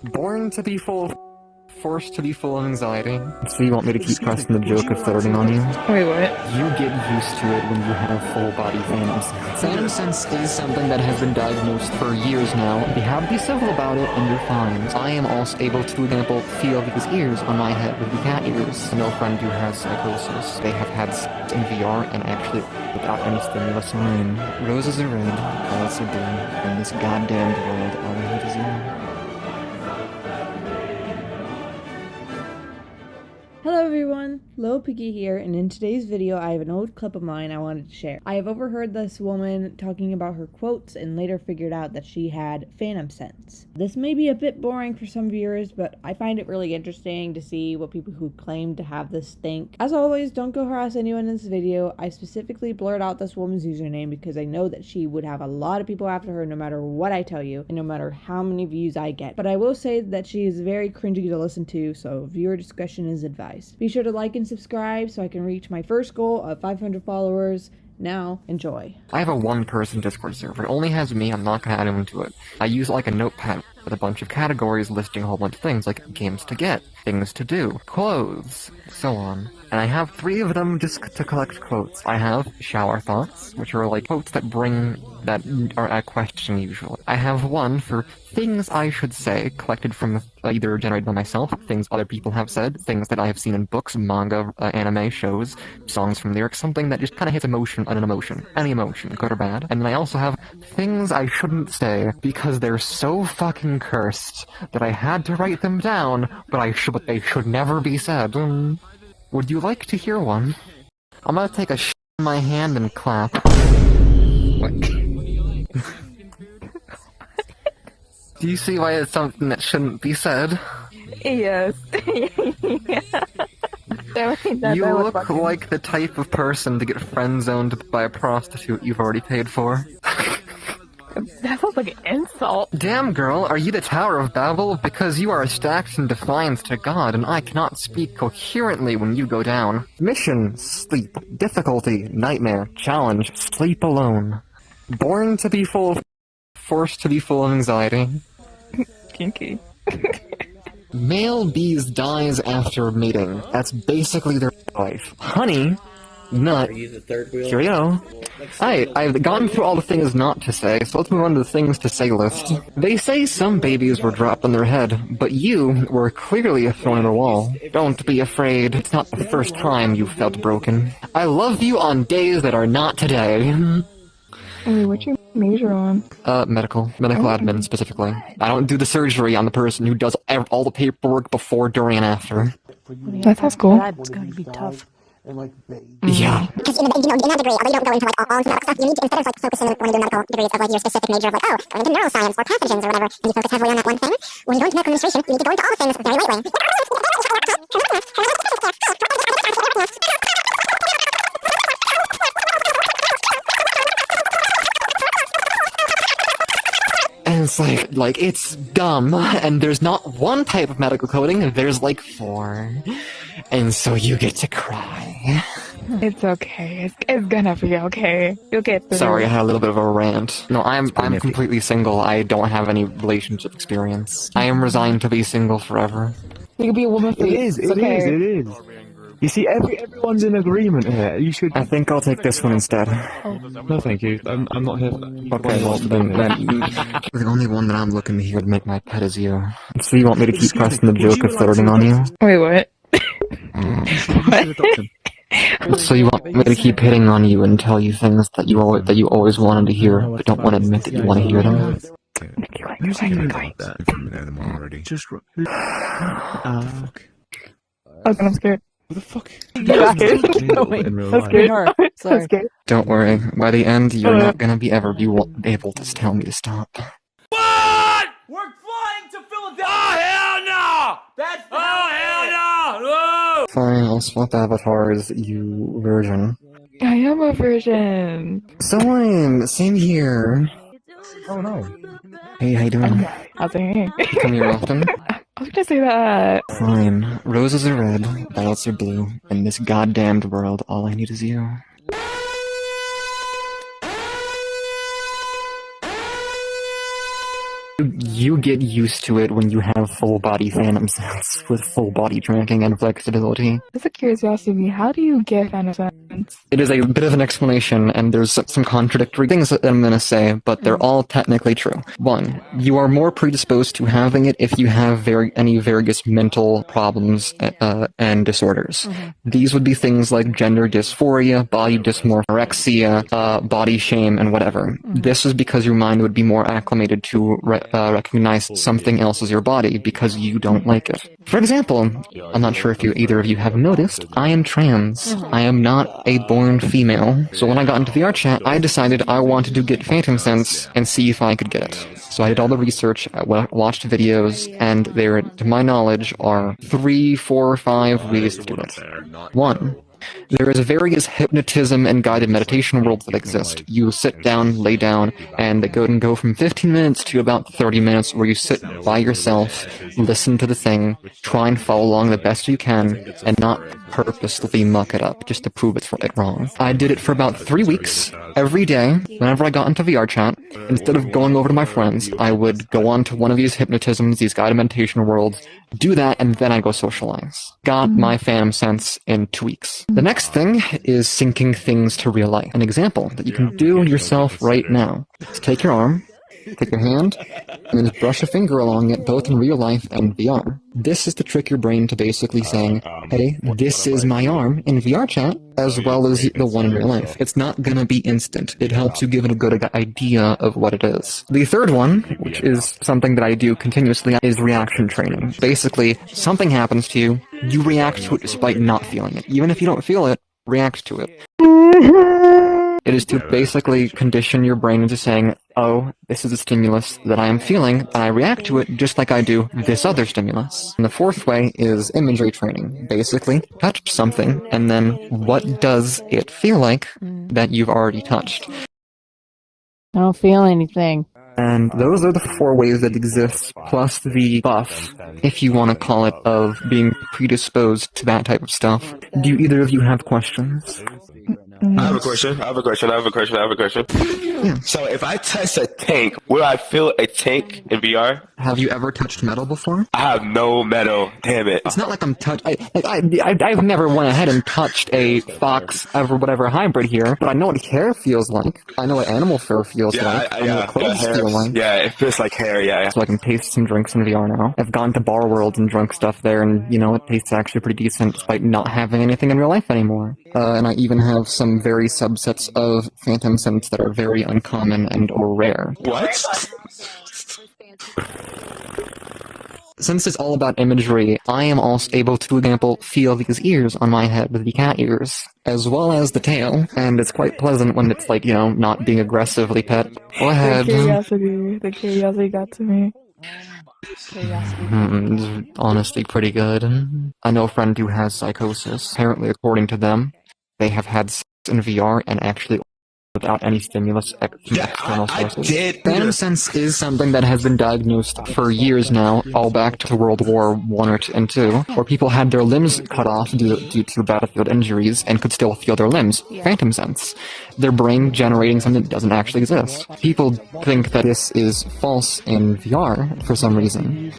Born to be full of forced to be full of anxiety. So you want me to keep pressing the joke of flirting on you? Wait, what? You get used to it when you have full body phantom sense. Phantom sense is something that has been diagnosed for years now. You have to be civil about it and you're fine. I am also able to, for example, feel these ears on my head with the cat ears. I know a friend who has psychosis. They have had sex in VR and actually without any stimulus. Fine. Roses are red, violets are blue. In this goddamn world, all I need is you. Hello everyone, Lil Piggy here, and in today's video I have an old clip of mine I wanted to share. I have overheard this woman talking about her quotes and later figured out that she had phantom sense. This may be a bit boring for some viewers, but I find it really interesting to see what people who claim to have this think. As always, don't go harass anyone in this video. I specifically blurred out this woman's username because I know that she would have a lot of people after her no matter what I tell you and no matter how many views I get. But I will say that she is very cringy to listen to, so viewer discretion is advised. Be sure to like and subscribe so I can reach my first goal of 500 followers. Now, enjoy. I have a one-person Discord server. It only has me. I'm not gonna add anyone to it. I use like a notepad with a bunch of categories listing a whole bunch of things, like games to get, things to do, clothes, so on. And I have 3 of them just to collect quotes. I have shower thoughts, which are like quotes that are a question usually. I have one for things I should say, collected from either generated by myself, things other people have said, things that I have seen in books, manga, anime, shows, songs from lyrics, something that just kind of hits an emotion, any emotion, good or bad. And then I also have things I shouldn't say because they're so fucking cursed that I had to write them down, but they should never be said. Would you like to hear one? I'm gonna take a in my hand and clap. What? Do you see why it's something that shouldn't be said? Yes. You look like the type of person to get friend-zoned by a prostitute you've already paid for. That sounds like an insult. Damn, girl, are you the Tower of Babel? Because you are stacked in defiance to God, and I cannot speak coherently when you go down. Mission, sleep. Difficulty, nightmare. Challenge, sleep alone. Born to be full of... forced to be full of anxiety. Kinky. Male bees dies after mating. That's basically their life. Honey, nut, cheerio. I've gone through all the things not to say, so let's move on to the things to say list. They say some babies were dropped on their head, but you were clearly a thorn in the wall. Don't be afraid, it's not the first time you felt broken. I love you on days that are not today. Wait, what's your major on? Medical admin specifically. I don't do the surgery on the person who does all the paperwork before, during, and after. That sounds cool. That's gonna be tough. Yeah. Because in that degree, although you don't go into all into medical stuff, you need to, instead of focusing on one of your medical degrees of your specific major of going into neuroscience or pathogens or whatever, and you focus heavily on that one thing. When you go into medical administration, you need to go into all the things very lightly. And it's it's dumb, and there's not one type of medical coding, there's like 4. And so you get to cry. It's okay. It's gonna be okay. You'll get through. Sorry, I had a little bit of a rant. No, I'm completely single. I don't have any relationship experience. I am resigned to be single forever. You can be a woman for It is. You see, everyone's in agreement here. You should. I think I'll take this one instead. No, thank you. I'm not here. Okay, well, then the only one that I'm looking to hear to make my pet is you. So you want me to keep pressing the joke of flirting on you? Wait, what? So you want me to keep hitting on you and tell you things that you always wanted to hear, but don't want to admit that you want to hear them? You see them already. Just Okay, I'm scared. what the fuck? In real life. Sorry. Don't worry. By the end, you're not gonna be able to tell me to stop. What? We're flying to Philadelphia! Oh, hell no! That's hell no! Fine, I'll swap avatars, you virgin. I am a virgin. So same here. Oh no. Hey, how you doing? How's it? You come here often? I was gonna say that. Fine. Roses are red, violets are blue. In this goddamned world, all I need is you. You get used to it when you have full body phantom sense with full body tracking and flexibility. It's a curiosity. How do you get phantom sense? It is a bit of an explanation, and there's some contradictory things that I'm going to say, but they're all technically true. One, you are more predisposed to having it if you have any various mental problems and disorders. These would be things like gender dysphoria, body dysmorphia, body shame, and whatever. This is because your mind would be more acclimated to recognize something else as your body because you don't like it. For example, I'm not sure if either of you have noticed, I am trans. I am not a born female. So when I got into VRChat, I decided I wanted to get phantom sense and see if I could get it. So I did all the research, I watched videos, and there, to my knowledge, are 3, 4, 5 ways to do it. 1. There is various hypnotism and guided meditation worlds that exist. You sit down, lay down, and they go from 15 minutes to about 30 minutes where you sit by yourself, listen to the thing, try and follow along the best you can, and not purposely muck it up just to prove it's wrong. I did it for about 3 weeks. Every day, whenever I got into VRChat, instead of going over to my friends, I would go on to one of these hypnotisms, these guided meditation worlds, do that, and then I go socialize. Got my phantom sense in 2 weeks. The next thing is syncing things to real life. An example that you can do yourself right now is take your arm, take your hand, and then just brush a finger along it, both in real life and VR. This is to trick your brain to basically saying, hey, this is my arm in VRChat, as well as the one in real life. It's not gonna be instant. It helps you give it a good idea of what it is. The third one, which is something that I do continuously, is reaction training. Basically, something happens to you, you react to it despite not feeling it. Even if you don't feel it, react to it. It is to basically condition your brain into saying, oh, this is a stimulus that I am feeling, and I react to it just like I do this other stimulus. And the fourth way is imagery training. Basically, touch something, and then what does it feel like that you've already touched? I don't feel anything. And those are the 4 ways that exist, plus the buff, if you want to call it, of being predisposed to that type of stuff. Do either of you have questions? I have a question. Yeah. So if I touch a tank, will I feel a tank in VR? Have you ever touched metal before? I have no metal. Damn it. It's not like I'm I've never went ahead and touched a fox whatever hybrid here, but I know what hair feels like. I know what animal fur feels like. I know what clothes feel like. Yeah, it feels like hair, yeah. So I can taste some drinks in VR now. I've gone to bar worlds and drunk stuff there, and, you know, it tastes actually pretty decent despite not having anything in real life anymore. And I even have some very subsets of phantom sense that are very uncommon and or rare. What? Since it's all about imagery, I am also able to, for example, feel these ears on my head, the cat ears, as well as the tail, and it's quite pleasant when it's like, you know, not being aggressively pet. Go ahead. The curiosity got to me. It's honestly pretty good. I know a friend who has psychosis. Apparently, according to them, they have had sex in VR and actually without any stimulus from external sources. Phantom sense is something that has been diagnosed for years now, all back to World War I and II, where people had their limbs cut off due to battlefield injuries and could still feel their limbs. Phantom sense. Their brain generating something that doesn't actually exist. People think that this is false in VR for some reason,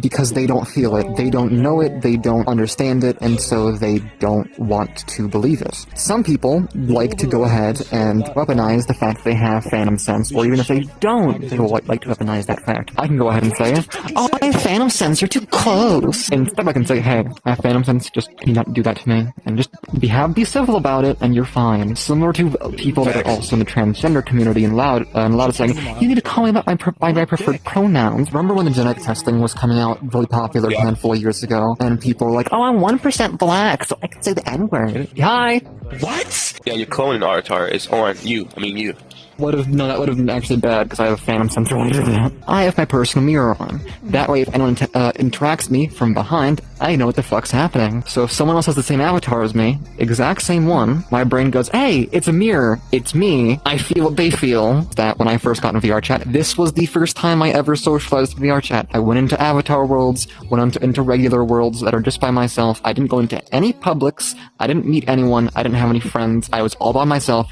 because they don't feel it, they don't know it, they don't understand it, and so they don't want to believe it. Some people like to go ahead and weaponize the fact they have phantom sense, or even if they don't, they will like to weaponize that fact. I can go ahead and say, oh, I have phantom sense, you're too close. Instead I can say, hey, I have phantom sense, just can you not do that to me? And just be civil about it, and you're fine. Similar to people that are also in the transgender community and loud saying, you need to call me by my preferred pronouns. Remember when the genetic testing was coming out, really popular a handful of years ago, and people were like, oh, I'm 1% black, so I can say the N-word. Hi! What? Yeah, your cloning avatar is on you. I mean you. That would have been actually bad, because I have a phantom sensor when I do that. I have my personal mirror on. That way, if anyone interacts me from behind, I know what the fuck's happening. So if someone else has the same avatar as me, exact same one, my brain goes, hey, it's a mirror, it's me, I feel what they feel. That when I first got into VRChat, this was the first time I ever socialized with VRChat. I went into avatar worlds, went into regular worlds that are just by myself. I didn't go into any publics, I didn't meet anyone, I didn't have any friends, I was all by myself.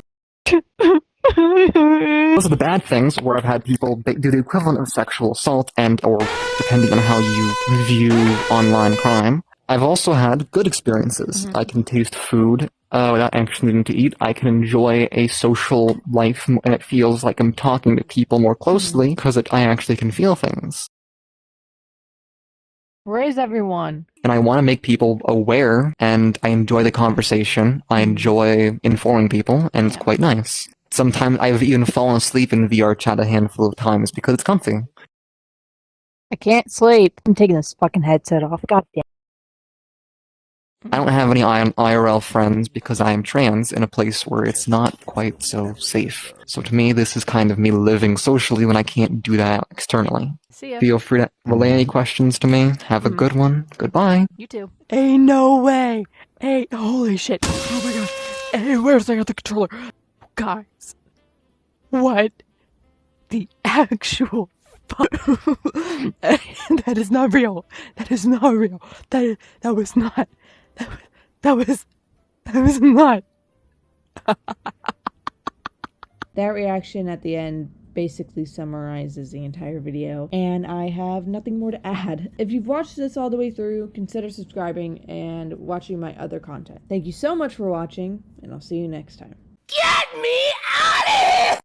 Those are the bad things where I've had people do the equivalent of sexual assault and or depending on how you view online crime. I've also had good experiences. I can taste food without actually needing to eat. I can enjoy a social life and it feels like I'm talking to people more closely because I actually can feel things. Where is everyone? And I want to make people aware, and I enjoy the conversation. I enjoy informing people, and it's quite nice. Sometimes I've even fallen asleep in VRChat a handful of times because it's comfy. I can't sleep. I'm taking this fucking headset off. God damn. I don't have any IRL friends because I am trans in a place where it's not quite so safe. So to me, this is kind of me living socially when I can't do that externally. See ya. Feel free to relay any questions to me. Have a good one. Goodbye. You too. Ain't no way. Hey, holy shit. Oh my god. Hey, where's the other controller? Guys. What the actual fuck? That is not real. That is not real. That was not. That was not. That reaction at the end basically summarizes the entire video, and I have nothing more to add. If you've watched this all the way through, consider subscribing and watching my other content. Thank you so much for watching, and I'll see you next time. Get me out of here!